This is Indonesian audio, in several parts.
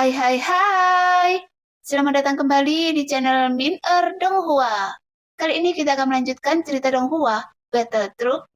Hai hai hai. Selamat datang kembali di channel Min Donghua. Kali ini kita akan melanjutkan cerita Donghua, Battle Troop.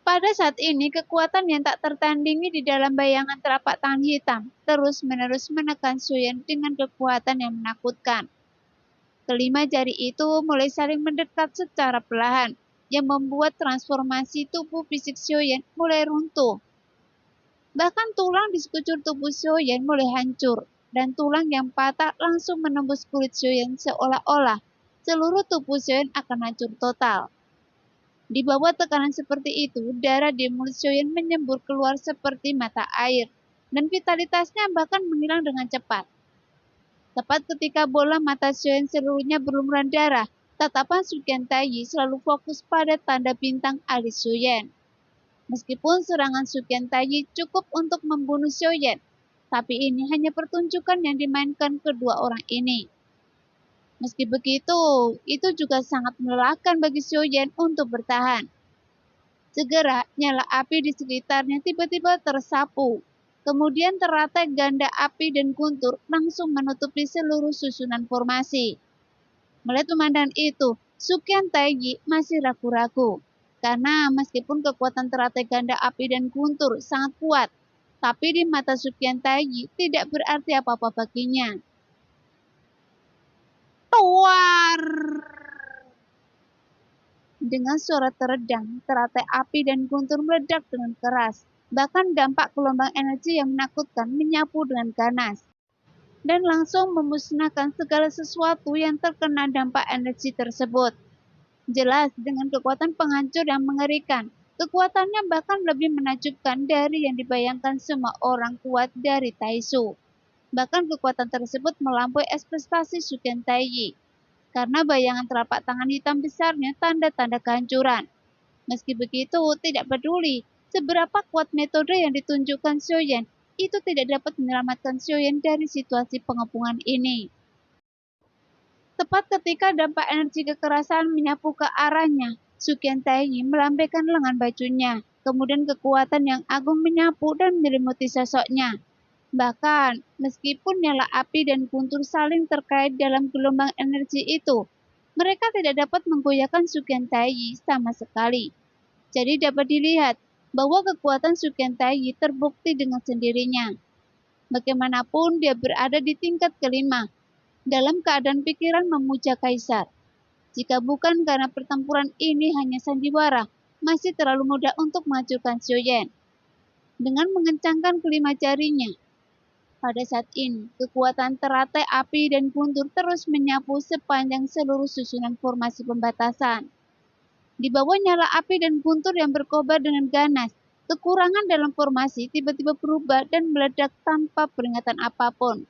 Pada saat ini, kekuatan yang tak tertandingi di dalam bayangan telapak tangan hitam terus-menerus menekan Suyen dengan kekuatan yang menakutkan. Kelima jari itu mulai saling mendekat secara perlahan, yang membuat transformasi tubuh fisik Suyen mulai runtuh. Bahkan tulang di sekujur tubuh Xiaoyan mulai hancur, dan tulang yang patah langsung menembus kulit Xiaoyan seolah-olah seluruh tubuh Xiaoyan akan hancur total. Di bawah tekanan seperti itu, darah di mulut Xiaoyan menyembur keluar seperti mata air, dan vitalitasnya bahkan menghilang dengan cepat. Tepat ketika bola mata Xiaoyan seluruhnya berlumuran darah, tatapan Suqian Taiyi selalu fokus pada tanda bintang alis Xiaoyan. Meskipun serangan Suqian Taiyi cukup untuk membunuh Xiaoyan, tapi ini hanya pertunjukan yang dimainkan kedua orang ini. Meski begitu, itu juga sangat melelahkan bagi Xiaoyan untuk bertahan. Segera, nyala api di sekitarnya tiba-tiba tersapu. Kemudian teratai ganda api dan guntur langsung menutupi seluruh susunan formasi. Melihat pemandangan itu, Suqian Taiyi masih ragu-ragu. Karena meskipun kekuatan teratai ganda api dan guntur sangat kuat, tapi di mata Suqian Taiyi tidak berarti apa-apa baginya. Tuar! Dengan suara teredam, teratai api dan guntur meledak dengan keras. Bahkan dampak gelombang energi yang menakutkan menyapu dengan ganas. Dan langsung memusnahkan segala sesuatu yang terkena dampak energi tersebut. Jelas dengan kekuatan penghancur yang mengerikan, kekuatannya bahkan lebih menakjubkan dari yang dibayangkan semua orang kuat dari Taisu. Bahkan kekuatan tersebut melampaui ekspektasi Suqian Taiyi, karena bayangan telapak tangan hitam besarnya tanda-tanda kehancuran. Meski begitu, tidak peduli seberapa kuat metode yang ditunjukkan Xiaoyan, itu tidak dapat menyelamatkan Xiaoyan dari situasi pengepungan ini. Tepat ketika dampak energi kekerasan menyapu ke arahnya, Suqian Taiyi melambaikan lengan bajunya. Kemudian kekuatan yang agung menyapu dan menyelimuti sosoknya. Bahkan, meskipun nyala api dan guntur saling terkait dalam gelombang energi itu, mereka tidak dapat menggoyahkan Suqian Taiyi sama sekali. Jadi dapat dilihat bahwa kekuatan Suqian Taiyi terbukti dengan sendirinya. Bagaimanapun dia berada di tingkat kelima, dalam keadaan pikiran memuja kaisar. Jika bukan karena pertempuran ini hanya sandiwara, masih terlalu mudah untuk menghancurkan Xiaoyan. Dengan mengencangkan kelima jarinya, pada saat ini, kekuatan teratai api dan guntur terus menyapu sepanjang seluruh susunan formasi pembatasan. Di bawah nyala api dan guntur yang berkobar dengan ganas, kekurangan dalam formasi tiba-tiba berubah dan meledak tanpa peringatan apapun.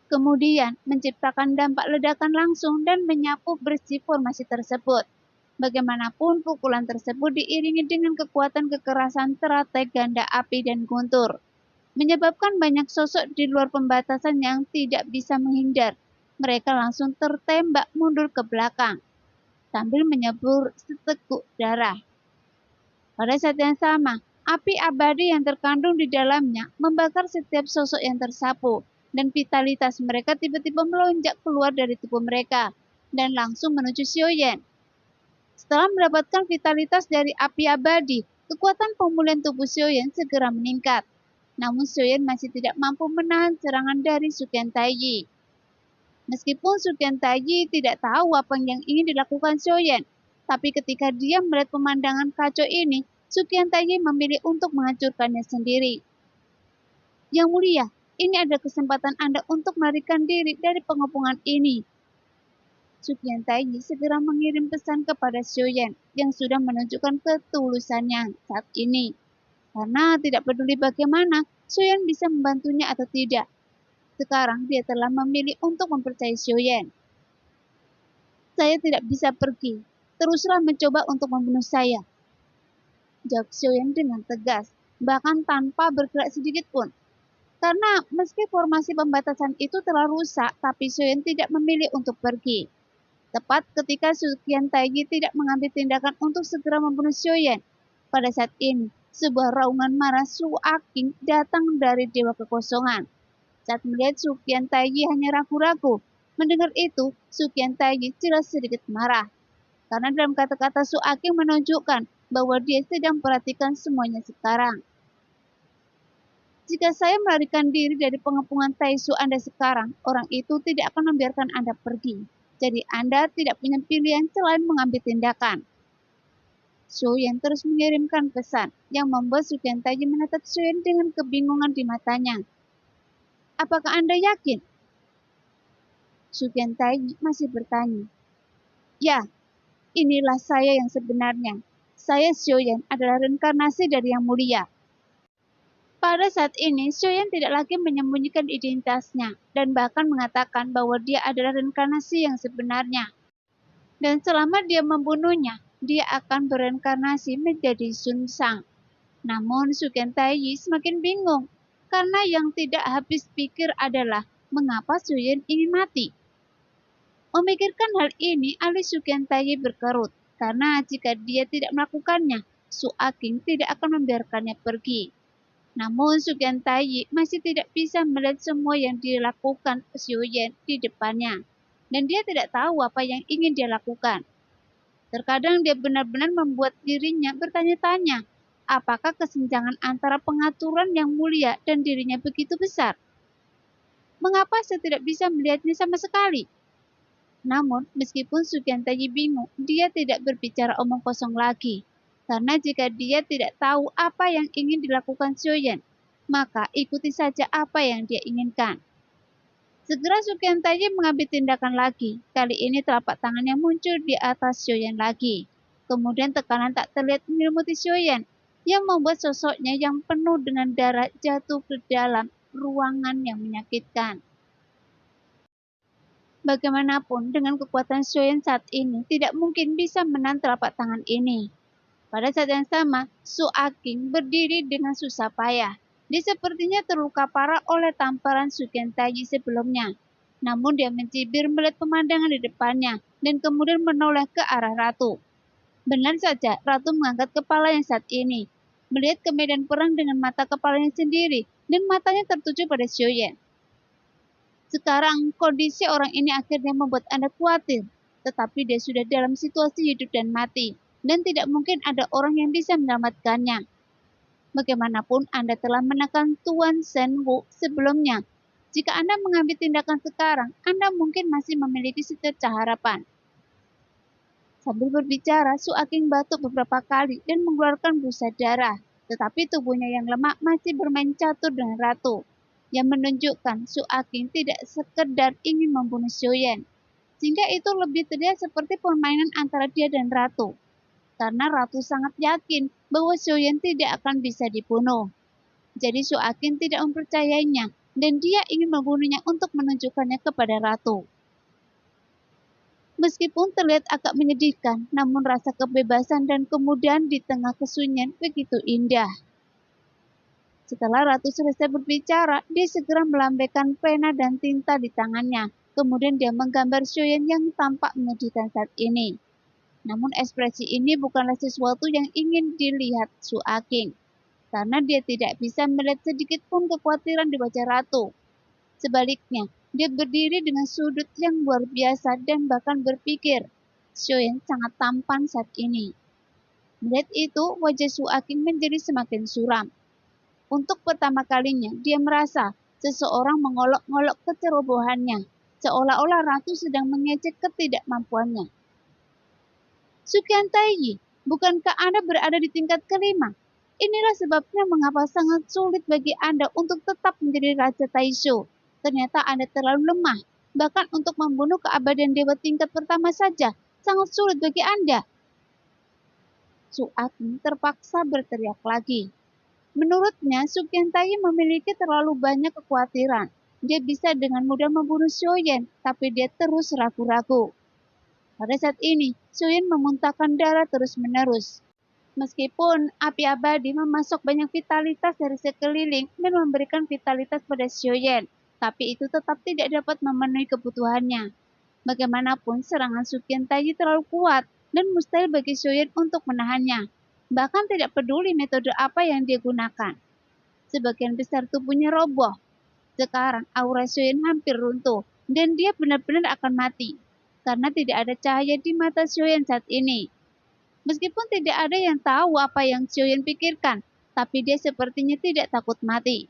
Kemudian menciptakan dampak ledakan langsung dan menyapu bersih formasi tersebut. Bagaimanapun pukulan tersebut diiringi dengan kekuatan kekerasan teratai ganda api dan guntur, menyebabkan banyak sosok di luar pembatasan yang tidak bisa menghindar. Mereka langsung tertembak mundur ke belakang, sambil menyembur seteguk darah. Pada saat yang sama, api abadi yang terkandung di dalamnya membakar setiap sosok yang tersapu, dan vitalitas mereka tiba-tiba melonjak keluar dari tubuh mereka dan langsung menuju Xiaoyan. Setelah mendapatkan vitalitas dari api abadi, kekuatan pemulihan tubuh Xiaoyan segera meningkat. Namun Xiaoyan masih tidak mampu menahan serangan dari Suqian Taiyi. Meskipun Suqian Taiyi tidak tahu apa yang ingin dilakukan Xiaoyan, tapi ketika dia melihat pemandangan kacau ini, Suqian Taiyi memilih untuk menghancurkannya sendiri. Yang mulia, ini ada kesempatan Anda untuk melarikan diri dari pengepungan ini. Suqian Taiyi segera mengirim pesan kepada Xiaoyan yang sudah menunjukkan ketulusannya saat ini. Karena tidak peduli bagaimana Xiaoyan bisa membantunya atau tidak. Sekarang dia telah memilih untuk mempercayai Xiaoyan. Saya tidak bisa pergi. Teruslah mencoba untuk membunuh saya, jawab Xiaoyan dengan tegas, bahkan tanpa bergerak sedikit pun. Karena meski formasi pembatasan itu telah rusak, tapi Xiaoyan tidak memilih untuk pergi. Tepat ketika Suqian Taiyi tidak mengambil tindakan untuk segera membunuh Xiaoyan, pada saat ini, sebuah raungan marah Su Aqing datang dari Dewa Kekosongan. Saat melihat Sukian Taiji hanya ragu-ragu. Mendengar itu, Sukian Taiji jelas sedikit marah. Karena dalam kata-kata Su Aking menunjukkan bahwa dia sedang perhatikan semuanya sekarang. Jika saya melarikan diri dari pengepungan Taisu Anda sekarang, orang itu tidak akan membiarkan Anda pergi. Jadi Anda tidak punya pilihan selain mengambil tindakan. Suyen terus mengirimkan pesan yang membuat Sukian Taiji menatap Suyen dengan kebingungan di matanya. Apakah Anda yakin? Sukian Taiji masih bertanya. Ya, inilah saya yang sebenarnya. Saya Suyen adalah reinkarnasi dari Yang Mulia. Pada saat ini, Suyen tidak lagi menyembunyikan identitasnya dan bahkan mengatakan bahwa dia adalah reinkarnasi yang sebenarnya. Dan selama dia membunuhnya, dia akan bereinkarnasi menjadi Sun Sang. Namun Sukian Taiji semakin bingung, karena yang tidak habis pikir adalah mengapa Suyen ingin mati. Memikirkan hal ini, alis Sukian Taiji berkerut, karena jika dia tidak melakukannya, Su Aking tidak akan membiarkannya pergi. Namun Sukian Taiji masih tidak bisa melihat semua yang dilakukan Suyen di depannya, dan dia tidak tahu apa yang ingin dia lakukan. Terkadang dia benar-benar membuat dirinya bertanya-tanya, apakah kesenjangan antara pengaturan yang mulia dan dirinya begitu besar? Mengapa saya tidak bisa melihatnya sama sekali? Namun, meskipun Sukian Taiji bingung, dia tidak berbicara omong kosong lagi. Karena jika dia tidak tahu apa yang ingin dilakukan Suyen, maka ikuti saja apa yang dia inginkan. Segera Sukian Taiji mengambil tindakan lagi. Kali ini telapak tangannya muncul di atas Suyen lagi. Kemudian tekanan tak terlihat menyelimuti Suyen, yang membuat sosoknya yang penuh dengan darah jatuh ke dalam ruangan yang menyakitkan. Bagaimanapun, dengan kekuatan Suyen saat ini, tidak mungkin bisa menahan telapak tangan ini. Pada saat yang sama, Su Aking berdiri dengan susah payah. Dia sepertinya terluka parah oleh tamparan Sukian Taiji sebelumnya. Namun dia mencibir melihat pemandangan di depannya dan kemudian menoleh ke arah Ratu. Benar saja, Ratu mengangkat kepalanya saat ini, melihat ke medan perang dengan mata kepalanya sendiri dan matanya tertuju pada Suyen. Sekarang, kondisi orang ini akhirnya membuat Anda khawatir, tetapi dia sudah dalam situasi hidup dan mati, dan tidak mungkin ada orang yang bisa menyelamatkannya. Bagaimanapun Anda telah menekan Tuan Shen Wu sebelumnya. Jika Anda mengambil tindakan sekarang, Anda mungkin masih memiliki secercah harapan. Sambil berbicara, Su Aking batuk beberapa kali dan mengeluarkan busa darah. Tetapi tubuhnya yang lemah masih bermain catur dengan Ratu, yang menunjukkan Su Aking tidak sekedar ingin membunuh Suyen. Sehingga itu lebih terlihat seperti permainan antara dia dan Ratu. Karena Ratu sangat yakin bahwa Suyen tidak akan bisa dibunuh. Jadi Su Aking tidak mempercayainya dan dia ingin membunuhnya untuk menunjukkannya kepada Ratu. Meskipun terlihat agak menyedihkan, namun rasa kebebasan dan kemudahan di tengah kesunyian begitu indah. Setelah Ratu selesai berbicara, dia segera melambaikan pena dan tinta di tangannya. Kemudian dia menggambar Suyen yang tampak menyedihkan saat ini. Namun ekspresi ini bukanlah sesuatu yang ingin dilihat Su Aking, karena dia tidak bisa melihat sedikit pun kekhawatiran di wajah Ratu. Sebaliknya, dia berdiri dengan sudut yang luar biasa dan bahkan berpikir, Suyen sangat tampan saat ini. Melihat itu, wajah Su Aking menjadi semakin suram. Untuk pertama kalinya, dia merasa seseorang mengolok-ngolok kecerobohannya, seolah-olah Ratu sedang mengejek ketidakmampuannya. Sukian Taiji, bukankah Anda berada di tingkat kelima? Inilah sebabnya mengapa sangat sulit bagi Anda untuk tetap menjadi Raja Taishu. Ternyata Anda terlalu lemah. Bahkan untuk membunuh keabadian dewa tingkat pertama saja, sangat sulit bagi Anda. Su Aking terpaksa berteriak lagi. Menurutnya, Sukian Taiji memiliki terlalu banyak kekhawatiran. Dia bisa dengan mudah membunuh Suyen, tapi dia terus ragu-ragu. Pada saat ini, Suyen memuntahkan darah terus-menerus. Meskipun api abadi memasok banyak vitalitas dari sekeliling dan memberikan vitalitas pada Suyen, tapi itu tetap tidak dapat memenuhi kebutuhannya. Bagaimanapun, serangan Sukian Taiji terlalu kuat dan mustahil bagi Suyen untuk menahannya. Bahkan tidak peduli metode apa yang dia gunakan. Sebagian besar tubuhnya roboh. Sekarang aura Xiaoyan hampir runtuh dan dia benar-benar akan mati karena tidak ada cahaya di mata Xiaoyan saat ini. Meskipun tidak ada yang tahu apa yang Xiaoyan pikirkan, tapi dia sepertinya tidak takut mati.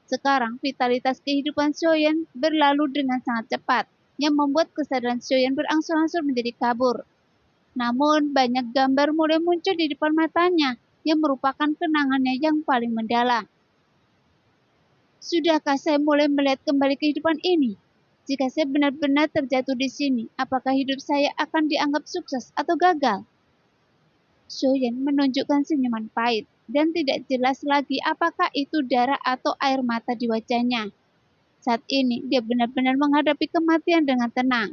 Sekarang vitalitas kehidupan Xiaoyan berlalu dengan sangat cepat, yang membuat kesadaran Xiaoyan berangsur-angsur menjadi kabur. Namun banyak gambar mulai muncul di depan matanya, yang merupakan kenangannya yang paling mendalam. Sudahkah saya mulai melihat kembali kehidupan ini? Jika saya benar-benar terjatuh di sini, apakah hidup saya akan dianggap sukses atau gagal? Xiaoyan menunjukkan senyuman pahit dan tidak jelas lagi apakah itu darah atau air mata di wajahnya. Saat ini dia benar-benar menghadapi kematian dengan tenang.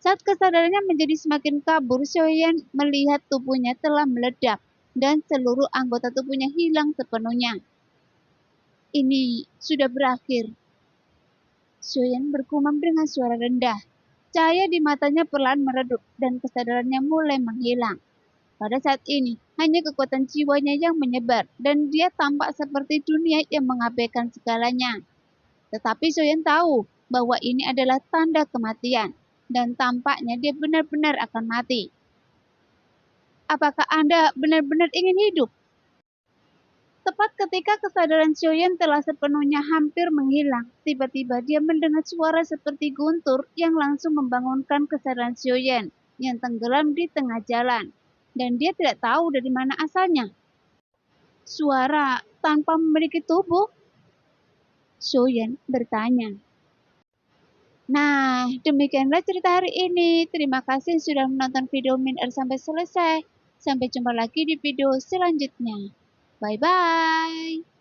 Saat kesadarannya menjadi semakin kabur, Xiaoyan melihat tubuhnya telah meledak dan seluruh anggota tubuhnya hilang sepenuhnya. Ini sudah berakhir. Xiaoyan bergumam dengan suara rendah. Cahaya di matanya perlahan meredup dan kesadarannya mulai menghilang. Pada saat ini, hanya kekuatan jiwanya yang menyebar dan dia tampak seperti dunia yang mengabaikan segalanya. Tetapi Xiaoyan tahu bahwa ini adalah tanda kematian dan tampaknya dia benar-benar akan mati. Apakah Anda benar-benar ingin hidup? Tepat ketika kesadaran Xiaoyan telah sepenuhnya hampir menghilang, tiba-tiba dia mendengar suara seperti guntur yang langsung membangunkan kesadaran Xiaoyan yang tenggelam di tengah jalan. Dan dia tidak tahu dari mana asalnya. Suara tanpa memiliki tubuh? Xiaoyan bertanya. Nah, demikianlah cerita hari ini. Terima kasih sudah menonton video Min sampai selesai. Sampai jumpa lagi di video selanjutnya. Bye-bye.